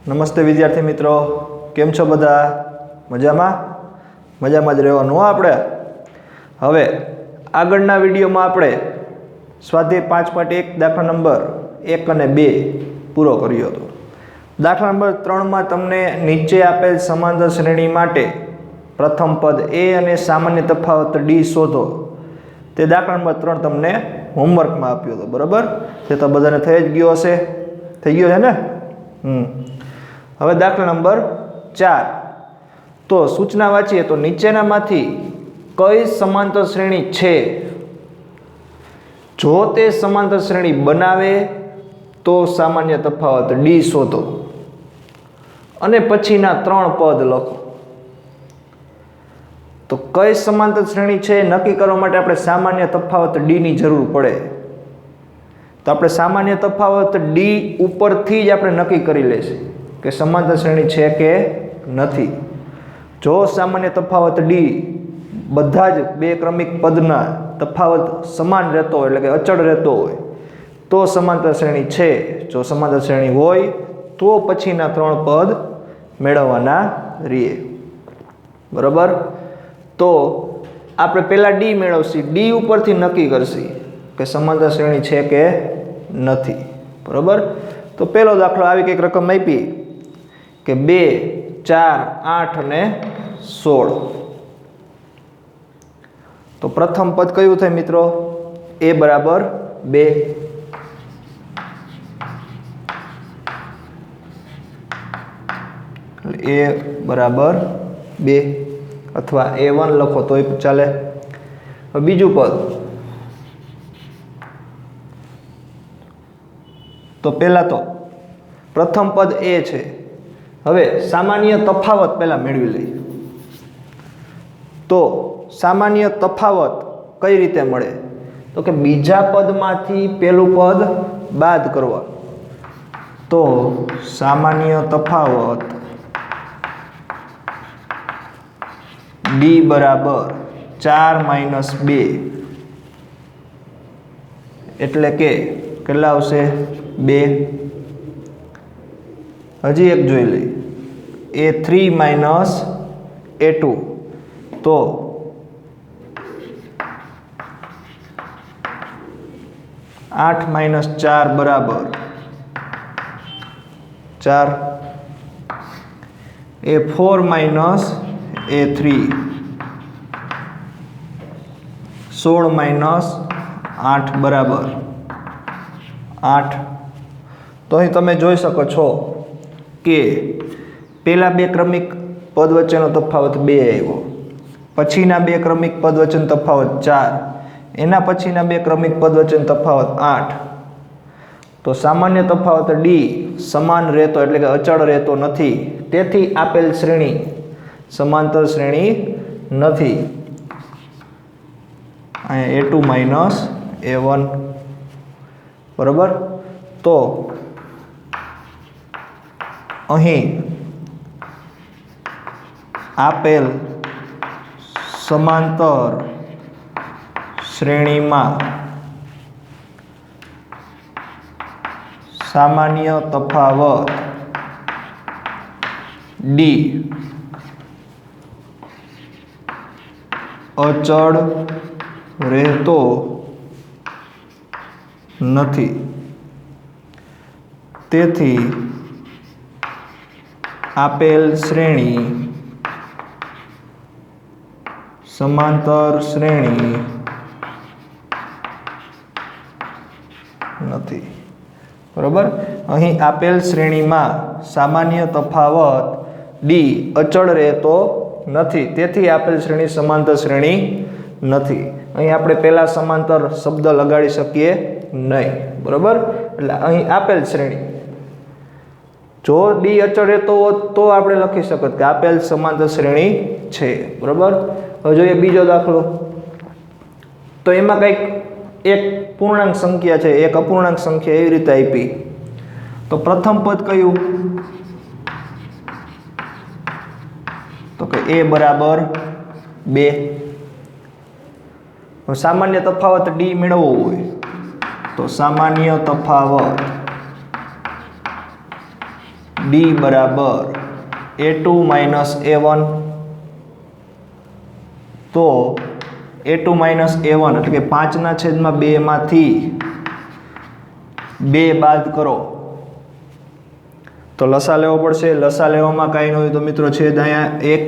નમસ્તે વિદ્યાર્થી મિત્રો, કેમ છો બધા? મજામાં? મજામાં જ રહેવાનું આપણે. હવે આગળના વિડીયોમાં આપણે સ્વાધ્યાય 5.1 દાખલા નંબર 1 અને 2 પૂરો કર્યો હતો. દાખલા નંબર 3માં તમને નીચે આપેલ સમાંતર શ્રેણી માટે પ્રથમ પદ a અને સામાન્ય તફાવત d શોધો. તે દાખલા નંબર 3 તમને હોમવર્કમાં આપ્યો હતો, બરાબર? તે તો બધાને થઈ જ ગયો હશે. થઈ ગયો છે ને? હવે દાખલા નંબર 4. તો સૂચના વાંચીએ તો નીચેનામાંથી કઈ સમાંતર શ્રેણી છે? જો તે સમાંતર શ્રેણી બનાવે તો સામાન્ય તફાવત d શોધો અને પછીના 3 પદ લખો. તો કઈ સમાંતર શ્રેણી છે નક્કી કરવા માટે આપણે સામાન્ય તફાવત d ની જરૂર પડે. તો આપણે સામાન્ય તફાવત d ઉપરથી જ આપણે નક્કી કરી લઈશું કે સમાંતર શ્રેણી છે કે નથી. જો સામાન્ય તફાવત d બધા જ બે ક્રમિક પદના તફાવત સમાન રહેતો હોય, એટલે કે અચળ રહેતો હોય, તો સમાંતર શ્રેણી છે. જો સમાંતર શ્રેણી હોય તો પછીના 3 પદ મેળવવાના રહીએ, બરાબર? તો આપણે પહેલા d મેળવશી, d ઉપરથી નક્કી કરશી કે સમાંતર શ્રેણી છે કે નથી, બરાબર? તો પહેલો દાખલો આવી કંઈક રકમ આપી કે 2, 4, 8 અને 16. તો પ્રથમ પદ કયું થાય મિત્રો? a બરાબર 2. a બરાબર 2 અથવા a1 લખો તોય ચાલે. હવે બીજું પદ, તો પહેલા તો પ્રથમ પદ a છે. હવે સામાન્ય તફાવત પહેલા મેળવી લઈએ. તો સામાન્ય તફાવત કઈ રીતે મળે? તો કે બીજા પદમાંથી પહેલું પદ બાદ કરવા. તો સામાન્ય તફાવત d બરાબર 4 - 2 એટલે કે કેટલા આવશે? 2. હજી એક જોઈ લઈએ, a3 - a2. તો 8 - 4 બરાબર 4. a4 - a3 16 - 8 બરાબર 8. તો અહીં તમે જોઈ શકો છો કે પહેલા બે ક્રમિક પદ વચ્ચેનો તફાવત 2 આવ્યો, પછીના બે ક્રમિક પદ વચ્ચેનો તફાવત 4, એના પછીના બે ક્રમિક પદ વચ્ચેનો તફાવત 8. તો સામાન્ય તફાવત d સમાન રહેતો એટલે કે અચળ રહેતો નથી. તેથી આપેલ શ્રેણી સમાંતર શ્રેણી નથી. અહીંયા a2 - a1, બરાબર? તો અહીં આપેલ સમાંતર શ્રેણીમાં સામાન્ય તફાવત d અચળ રહેતો નથી. તેથી આપેલ શ્રેણી સમાંતર શ્રેણી નથી, બરાબર? અહીં આપેલ શ્રેણીમાં સામાન્ય તફાવત d અચળ રહેતો નથી. તેથી આપેલ શ્રેણી સમાંતર શ્રેણી નથી. અહીં આપણે પહેલા સમાંતર શબ્દ લગાડી શકીએ નહીં, બરાબર? એટલે અહીં આપેલ શ્રેણી જો d અચળ રહેતો હોત તો આપણે લખી શકત કે આપેલ સમાંતર શ્રેણી છે, બરાબર? હવે જોઈએ બીજો દાખલો. તો એમાં કંઈક એક પૂર્ણાંક સંખ્યા છે, એક અપૂર્ણાંક સંખ્યા, એવી રીતે આપી. તો પ્રથમ પદ કયું? તો કે a બરાબર 2. સામાન્ય તફાવત d મેળવવો હોય તો સામાન્ય તફાવત ડી બરાબર A2 માઇનસ A1. તો A2 માઇનસ A1 એટલે કે 5/2 માંથી 2 બાદ કરો તો લસા લેવો પડશે. લસા લેવામાં કાંઈ ન હોય તો મિત્રો છેદ અહીંયા 1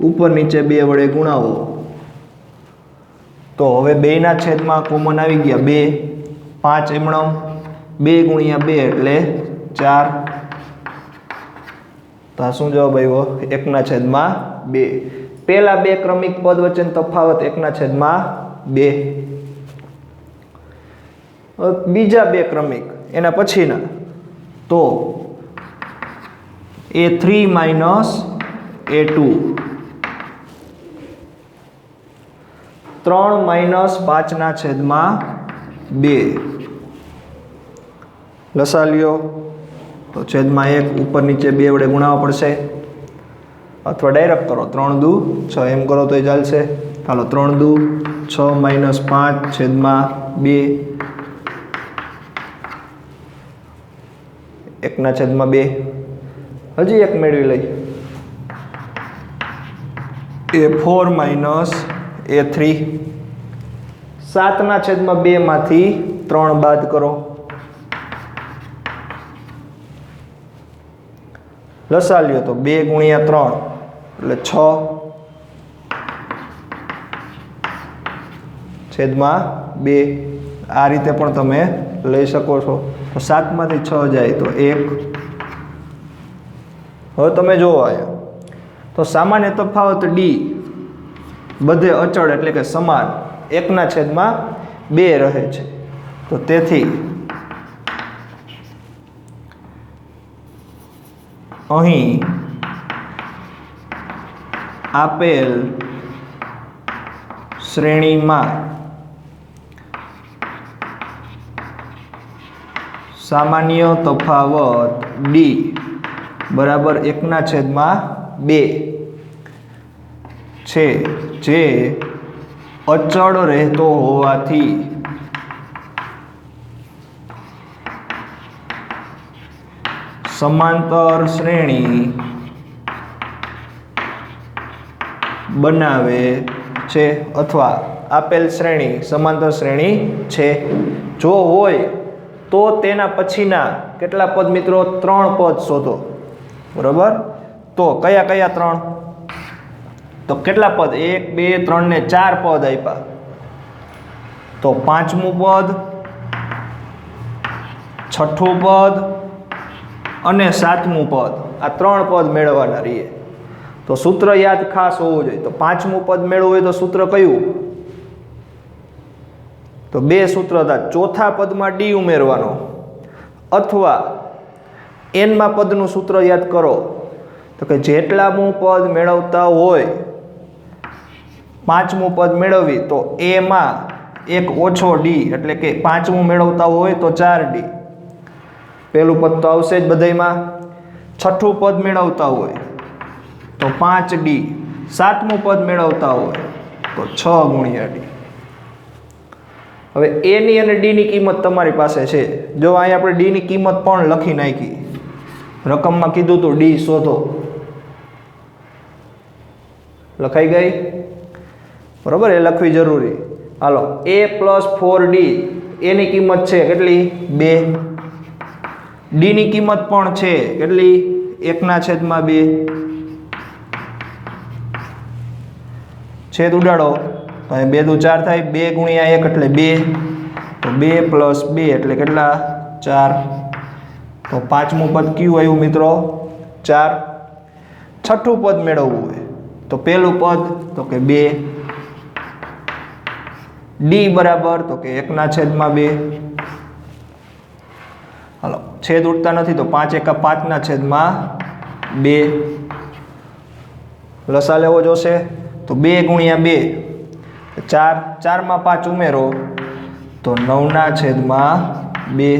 ઉપર નીચે 2 વડે ગુણાવો તો હવે 2ના છેદમાં કોમન આવી ગયા 2, 5 એમણો 2 ગુણ્યા 2 એટલે 4. તો આ શું જવાબ આવ્યો? 1/2. પહેલા 2 ક્રમિક પદ વચ્ચેનો તફાવત 1/2. બીજા 2 ક્રમિક એના પછીના તો A3 માઇનસ A2 3 માઇનસ 5/2. લસા લ્યો તો છેદમાં 1 ઉપર નીચે 2 વડે ગુણાવવા પડશે અથવા ડાયરેક્ટ કરો 3 દુ 6 એમ કરો તો ચાલશે. ચાલો 3 દુ 6 માઇનસ 5/2 1/2. હજી એક મેળવી લઈ A4 માઇનસ A3 7/2 માંથી 3 બાદ કરો લસા લ્યો તો 2 ગુણ્યા 3 એટલે 6/2. આ રીતે પણ તમે લઈ શકો છો. તો 7 માંથી 6 જાય તો 1. હવે તમે જોવો અહીંયા તો સામાન્ય તફાવત ડી બધે અચળ એટલે કે સમાન 1/2 રહે છે. તો તેથી અહીં આપેલ શ્રેણીમાં સામાન્ય તફાવત ડી બરાબર 1/2 છે જે અચળ રહેતો હોવાથી સમાંતર શ્રેણી બનાવે છે અથવા આપેલ શ્રેણી સમાંતર શ્રેણી છે. જો હોય તો તેના પછીના કેટલા પદ મિત્રો? 3 પદ શોધો. બરાબર. તો કયા કયા 3? તો કેટલા પદ? 1 2 3 ને 4 પદ આપ્યા. તો 5મું પદ, 6ઠું પદ અને 7મું પદ. આ 3 પદ મેળવવાના રહીએ. તો સૂત્ર યાદ ખાસ હોવું જોઈએ. તો 5મું પદ મેળવવું હોય તો સૂત્ર કયું? તો 2 સૂત્ર હતા. ચોથા પદમાં ડી ઉમેરવાનો અથવા એનમાં પદનું સૂત્ર યાદ કરો તો કે જેટલામું પદ મેળવતા હોય 5મું પદ મેળવવી તો એમાં એક ઓછો ડી એટલે કે 5મું મેળવતા હોય તો 4D. પહેલું પદ તો આવશે જ બધાયમાં. 6ઠું પદ મેળવતા હોય તો 5D. 7મું પદ મેળવતા હોય તો 6 ગુણ્યા D. હવે A ની અને D ની કિંમત તમારી પાસે છે. જો અહીં આપણે D ની કિંમત પણ લખી નાખી. રકમમાં કીધું તો D શોધો. લખાઈ ગઈ? બરોબર, એ લખવી જરૂરી. હાલો, A + 4D A ની કિંમત છે કેટલી? 2. D ની કિંમત પણ છે કેટલી? 1/2. છેદ ઉડાડો તો 2 દુ 4 થાય. 2 ગુણ્યા 1 એટલે 2. તો 2 + 2 એટલે કેટલા? 4. તો 5મું પદ કયું આવ્યું મિત્રો? 4. 6ઠું પદ મેળવવું હોય તો પહેલું પદ તો કે 2. D બરાબર તો કે 1/2. હાલો, છેદ ઉડતા નથી તો 5 × 5/2. લસા લેવો જોશે તો 2 ગુણ્યા 2 4. 4માં 5 ઉમેરો તો 9/2.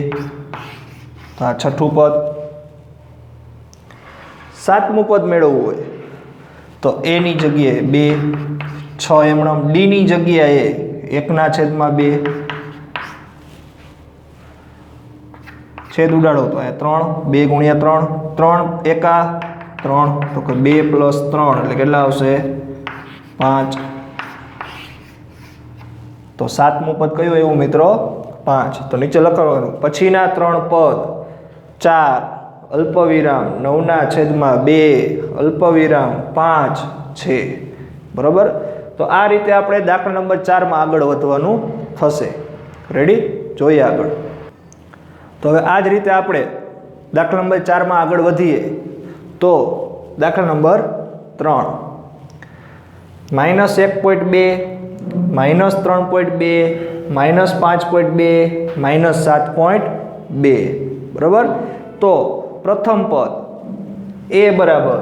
તો આ 6ઠું પદ. 7મું પદ મેળવવું હોય તો A ની જગ્યાએ 2. 6 એમણમ. D ની જગ્યાએ 1/2. છેદ ઉડાડો તો અહીંયા 3 2 ગુણ્યા 3 3 એકા 3 તો કે 2 પ્લસ 3 એટલે કેટલા આવશે 5 તો સાતમું પદ કયું એવું મિત્રો 5 તો નીચે લખવાનું પછીના 3 પદ 4 અલ્પવિરામ 9 ના છેદમાં 2 અલ્પવિરામ 5 છે બરાબર તો આ રીતે આપણે દાખલા નંબર 4 માં આગળ વધવાનું થશે રેડી જોઈએ આગળ તો હવે આ જ રીતે આપણે દાખલા નંબર 4 માં આગળ વધીએ તો દાખલા નંબર 3 -1.2 -3.2 -5.2 -7.2 બરાબર તો પ્રથમ પદ a બરાબર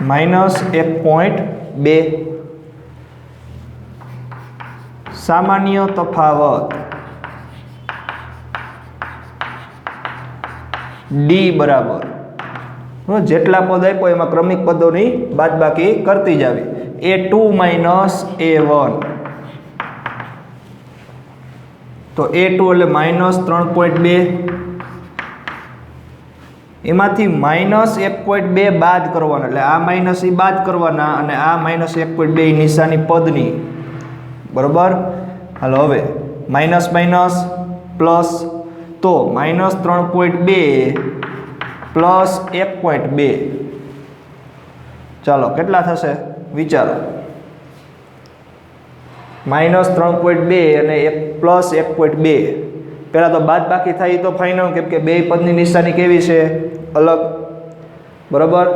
-1.2 સામાન્ય તફાવત d બરાબર જેટલા પદ આપ્યો એમાં ક્રમિક પદોની બાદબાકી કરતી જાવી a2 a1 તો a2 એટલે -3.2 એમાંથી -1.2 બાદ કરવાના એટલે આ માઈનસ એ બાદ કરવાના અને આ -1.2 નિશાની પદની બરાબર હાલો હવે માઈનસ માઈનસ પ્લસ તો -3.2 પ્લસ 1.2 ચાલો કેટલા થશે વિચારો -3.2 અને 1 પ્લસ 1.2 પહેલાં તો બાદ બાકી થાય તો ફાઇનલ કેમ કે બે પદની નિશાની કેવી છે અલગ બરાબર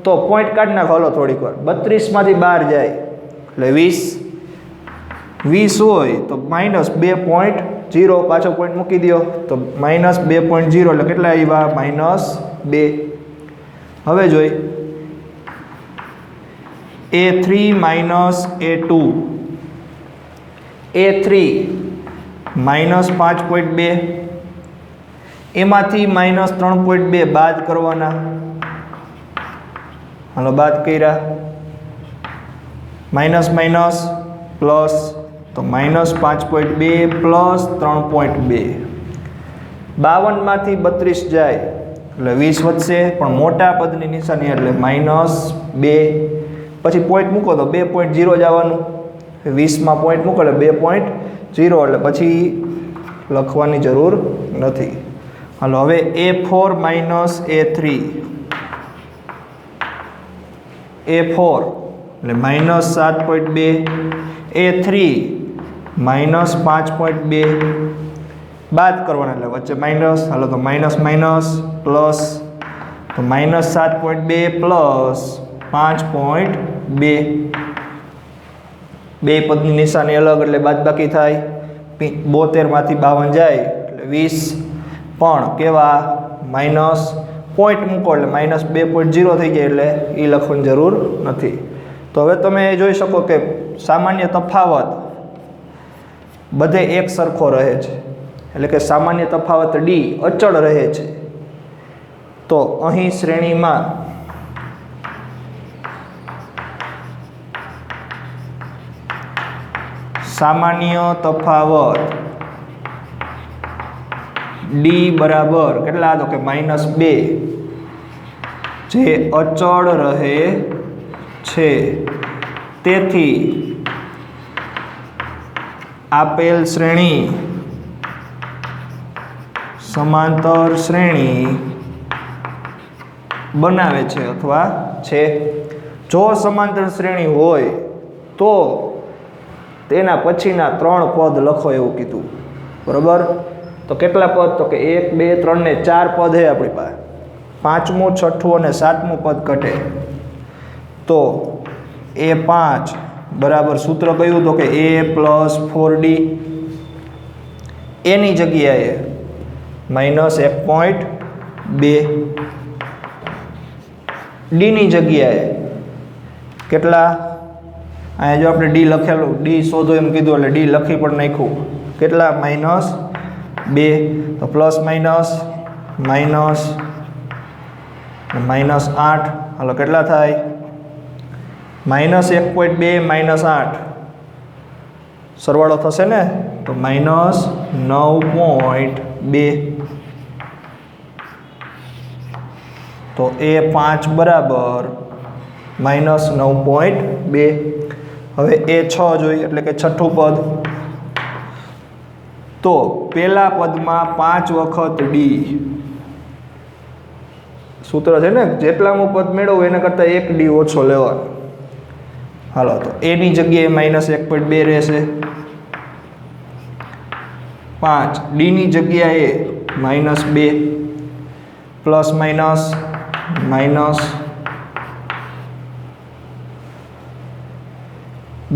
તો પોઈન્ટ કાઢી નાખો હાલો થોડીક વાર 32 માંથી 12 જાય એટલે 20 હોય તો -2.0 પાછો પોઈન્ટ મૂકી દો તો -2.0 એટલે કેટલા આવ્યા -2 હવે જોઈ a3 a2 a3 -5.2 એમાંથી -3.2 બાદ કરવાના હાલો બાદ કર્યા માઇનસ માઇનસ પ્લસ તો -5.2 પ્લસ 3.2 52 માંથી 32 જાય એટલે 20 વધશે પણ મોટા પદની નિશાની એટલે -2 પછી પોઈન્ટ મૂકો તો 2.0 જ આવવાનું 20 માં પોઈન્ટ મૂકો એટલે 2.0 એટલે પછી લખવાની જરૂર નથી હાલો હવે a4 a3 એટલે -7.2 a3 -5.2 બાદ કરવાના એટલે વચ્ચે માઇનસ હાલો તો માઇનસ માઇનસ પ્લસ તો -7.2 પ્લસ 5.2 બે પદની નિશાની અલગ એટલે બાદબાકી થાય 72 માંથી 52 જાય એટલે 20 પણ કેવા માઇનસ પોઈન્ટ મૂકો એટલે -2.0 થઈ જાય એટલે એ લખવાની જરૂર નથી તો હવે તમે જોઈ શકો કે સામાન્ય તફાવત બધે એક સરખો રહે છે એટલે કે સામાન્ય તફાવત d અચળ રહે છે તો અહીં શ્રેણીમાં સામાન્ય તફાવત d બરાબર કેટલા તો કે -2 જે અચળ રહે છે તેથી આપેલ શ્રેણી સમાંતર શ્રેણી બનાવે છે અથવા છે જો સમાંતર શ્રેણી હોય તો તેના પછીના 3 પદ લખો એવું કીધું બરાબર તો કેટલા પદ તો કે 1 2 3 ને 4 પદ છે આપણી પાસે પાંચમું છઠ્ઠું અને સાતમું પદ ઘટે તો a5 બરાબર સૂત્ર કયું તો કે a + 4d એની જગ્યાએ -1.2 d ની જગ્યાએ કેટલા અહીંયા જો આપણે d લખેલું d શોધો એમ કીધું એટલે d લખી પણ નાખ્યું કેટલા -2 તો પ્લસ માઇનસ -8 હાલો કેટલા થાય -1.2 -8 સરવાળો થશે ને, તો -9.2, તો A5 બરાબર -9.2. હવે A6 જોઈએ એટલે કે છઠ્ઠું પદ, તો પેલા પદમાં 5 વખત D. સૂત્ર છે ને, જેટલામું પદ મેળવવું એના કરતાં 1 D ઓછો લેવાનો. હાલો, તો A ની જગ્યાએ -1.2 રહેશે, 5 D ની જગ્યાએ -2 પ્લસ માઇનસ માઇનસ,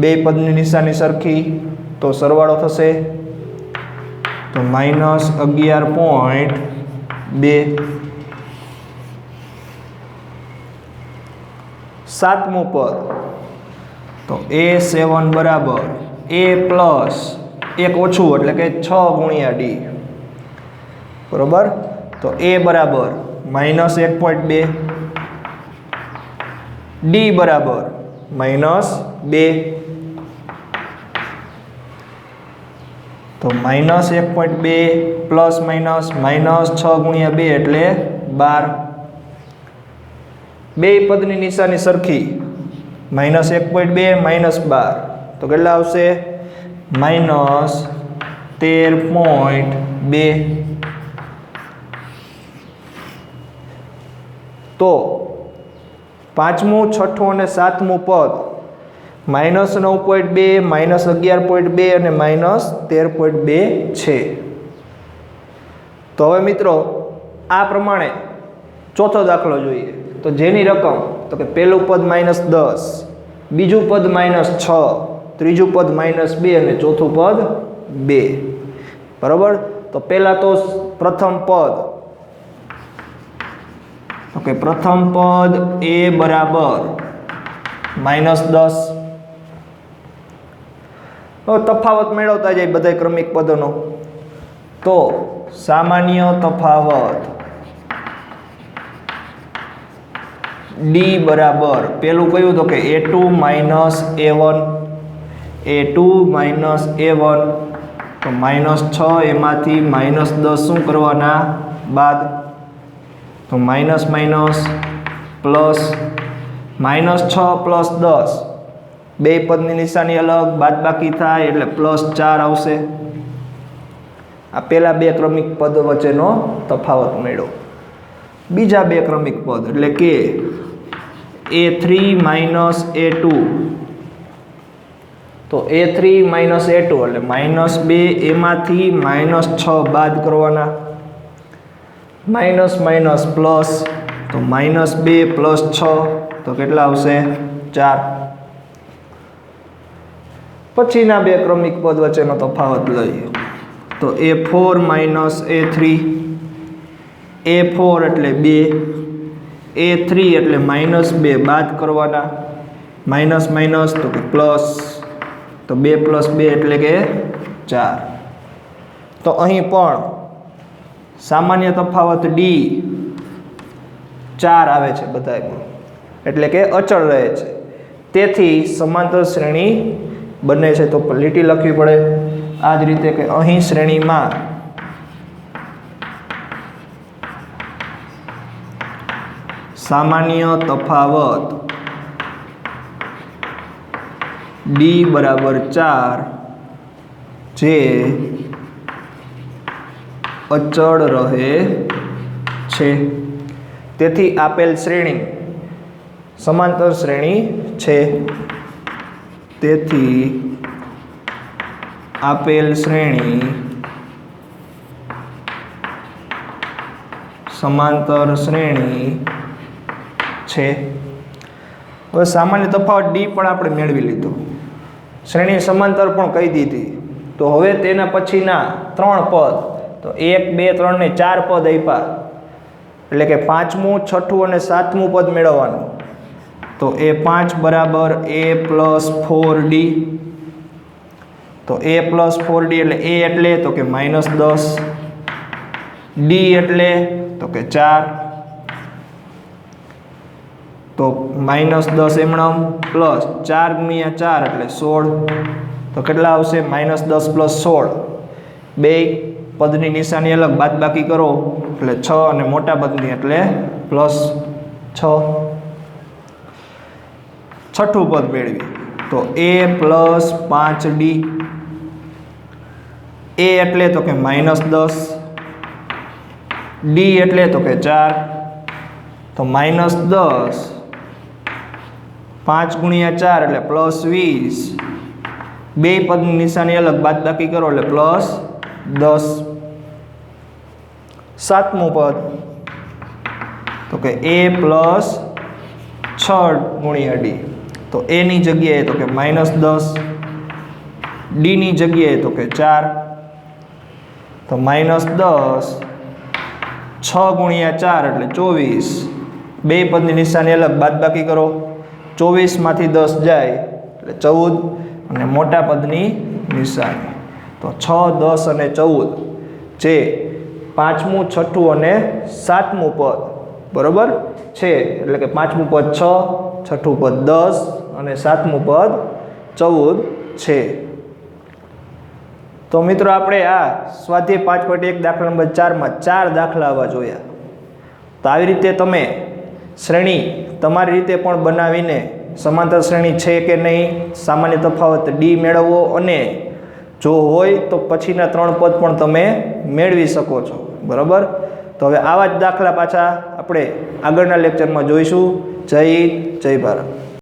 બે પદની નિશાની સરખી તો સરવાળો થશે, તો -11.2. સાતમું પદ, તો A7 બરાબર A પ્લસ એક ઓછું એટલે કે 6 ગુણ્યા D, બરોબર. તો A બરાબર -1.2, D બરાબર -2, તો -1.2 પ્લસ માઇનસ -6 ગુણ્યા 2 એટલે 12. બે પદની નિશાની સરખી, -1.2 -12, તો કેટલા આવશે? -13.2. તો પાંચમું, છઠ્ઠું અને સાતમું પદ -9.2, -11.2 અને -13.2 છે. તો હવે મિત્રો આ પ્રમાણે ચોથો દાખલો જોઈએ. તો જેની રકમ, તો કે પહેલું પદ -10, બીજું પદ -6, ત્રીજું પદ -2 અને ચોથું પદ 2, બરાબર. તો પહેલા તો પ્રથમ પદ, તો કે પ્રથમ પદ A બરાબર -10. હવે તફાવત મેળવતા જાય બધા ક્રમિક પદોનો, તો સામાન્ય તફાવત D બરાબર પેલું કયું, તો કે A2 A1, A2 A1, તો -6 એમાંથી -10 શું કરવાના? બાદ. તો માઇનસ માઇનસ પ્લસ, -6 પ્લસ 10, બે પદની નિશાની અલગ, બાદબાકી થાય એટલે +4 આવશે. આ પહેલા બે ક્રમિક પદ વચ્ચેનો તફાવત મેળવો. બીજા બે ક્રમિક પદ એટલે કે A3 A2, તો A3 A2 એટલે -2 એમાંથી -6 બાદ કરવાના, માઇનસ માઇનસ પ્લસ, તો -2 પ્લસ 6, તો કેટલા આવશે? 4. પછીના બે ક્રમિક પદ વચ્ચેનો તફાવત લઈએ. તો A4 A3, A4 એટલે 2, A3 એટલે -2 બાદ કરવાના, માઇનસ માઇનસ તો કે પ્લસ, તો 2 + 2 એટલે કે 4. તો અહીં પણ સામાન્ય તફાવત D 4 આવે છે બધામાં, એટલે કે અચળ રહે છે. તેથી સમાંતર શ્રેણી બને છે. તો લીટી લખવી પડે આ જ રીતે કે અહીં શ્રેણીમાં સામાન્ય તફાવત D બરાબર 4 જે અચળ રહે છે. તેથી આપેલ શ્રેણી સમાંતર શ્રેણી છે. તેથી આપેલ શ્રેણી સમાંતર શ્રેણી છે. હવે સામાન્ય તફાવત D પણ આપણે મેળવી લીધો, શ્રેણી સમાંતર પણ કહી દીધી. તો હવે તેના પછીના 3 પદ, તો 1 2 3 ને 4 પદ આપ્યા, એટલે કે પાંચમું, છઠ્ઠું અને સાતમું પદ મેળવવાનું. તો A5 બરાબર A + 4D, તો A + 4D એટલે A એટલે તો કે -10, D એટલે તો કે 4, તો -10 એમણમ પ્લસ 4 ગુણ્યા 4 એટલે 16. તો કેટલા આવશે? -10 + 16. બે પદની નિશાની અલગ, બાદબાકી કરો એટલે 6 અને મોટા પદની એટલે +6. છઠ્ઠું પદ મેળવી તો a + 5d. a એટલે તો કે -10, d એટલે તો કે 4. તો -10 5 ગુણ્યા 4 એટલે +20. બે પદની નિશાની અલગ, બાદબાકી કરો એટલે +10. સાતમું પદ તો કે a + 6 ગુણ્યા d. તો a ની જગ્યાએ તો કે -10, d ની જગ્યાએ તો કે 4. તો -10 6 ગુણ્યા 4 એટલે 24. બે પદની નિશાની અલગ, બાદબાકી કરો. 24 માંથી 10 જાય એટલે 14 અને મોટા પદની નિશાની. તો 6, 10 અને 14 જે પાંચમું, છઠ્ઠું અને સાતમું પદ બરોબર છે. એટલે કે પાંચમું પદ 6, છઠ્ઠું પદ 10 અને સાતમું પદ 14 છે. તો મિત્રો આપણે આ સ્વાધ્યાય 5.1 દાખલા નંબર 4માં 4 દાખલા આવા જોયા. તો આવી રીતે તમે શ્રેણી તમારી રીતે પણ બનાવીને સમાંતર શ્રેણી છે કે નહીં, સામાન્ય તફાવત ડી મેળવવો, અને જો હોય તો પછીના 3 પદ પણ તમે મેળવી શકો છો. બરાબર. તો હવે આવા જ દાખલા પાછા આપણે આગળના લેક્ચરમાં જોઈશું. જય હિન્દ, જય ભારત.